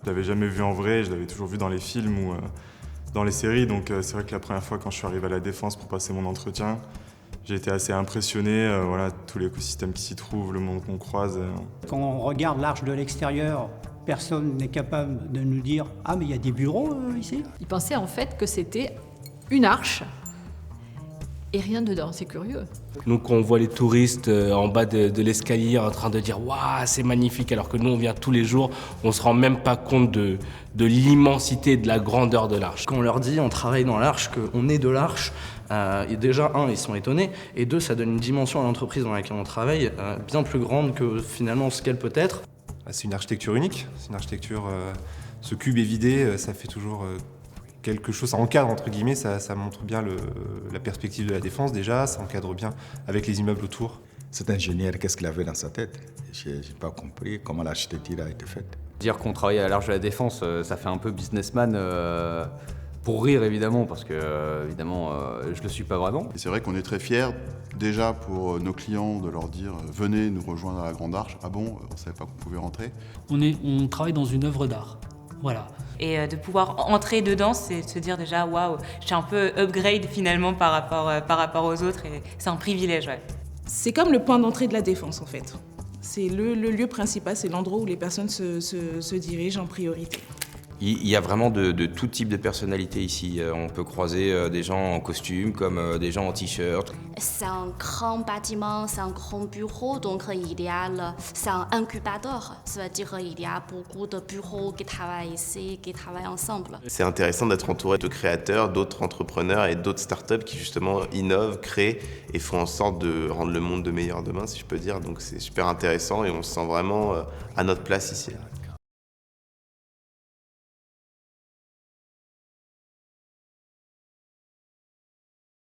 Je l'avais jamais vu en vrai, je l'avais toujours vu dans les films ou dans les séries, donc c'est vrai que la première fois quand je suis arrivé à la Défense pour passer mon entretien, j'ai été assez impressionné, voilà, tout l'écosystème qui s'y trouve, le monde qu'on croise. Quand on regarde l'Arche de l'extérieur, personne n'est capable de nous dire « Ah, mais il y a des bureaux ici ?» Ils pensaient en fait que c'était une arche et rien dedans, c'est curieux. Nous, quand on voit les touristes en bas de l'escalier en train de dire « Waouh, c'est magnifique », alors que nous, on vient tous les jours, on ne se rend même pas compte de l'immensité, de la grandeur de l'arche. Quand on leur dit on travaille dans l'arche, qu'on est de l'arche, et déjà, un, ils sont étonnés, et deux, ça donne une dimension à l'entreprise dans laquelle on travaille bien plus grande que finalement ce qu'elle peut être. C'est une architecture unique, c'est une architecture... ce cube est vidé, ça fait toujours... quelque chose, ça encadre entre guillemets, ça montre bien la perspective de la Défense déjà, ça encadre bien avec les immeubles autour. Cet ingénieur, qu'est-ce qu'il avait dans sa tête? J'ai pas compris comment l'architecture a été faite. Dire qu'on travaille à l'Arche de la Défense, ça fait un peu businessman pour rire évidemment, parce que évidemment je le suis pas vraiment. Et c'est vrai qu'on est très fiers déjà pour nos clients de leur dire venez nous rejoindre à la Grande Arche. Ah bon, on savait pas qu'on pouvait rentrer. On travaille dans une œuvre d'art, voilà. Et de pouvoir entrer dedans, c'est de se dire déjà waouh, je suis un peu upgrade finalement par rapport aux autres, et c'est un privilège. Ouais. C'est comme le point d'entrée de la Défense en fait. C'est le lieu principal, c'est l'endroit où les personnes se dirigent en priorité. Il y a vraiment de tout type de personnalités ici. On peut croiser des gens en costume comme des gens en t-shirt. C'est un grand bâtiment, c'est un grand bureau, donc c'est un incubateur. Ça veut dire qu'il y a beaucoup de bureaux qui travaillent ici, qui travaillent ensemble. C'est intéressant d'être entouré de créateurs, d'autres entrepreneurs et d'autres startups qui justement innovent, créent et font en sorte de rendre le monde de meilleur demain, si je peux dire. Donc c'est super intéressant et on se sent vraiment à notre place ici.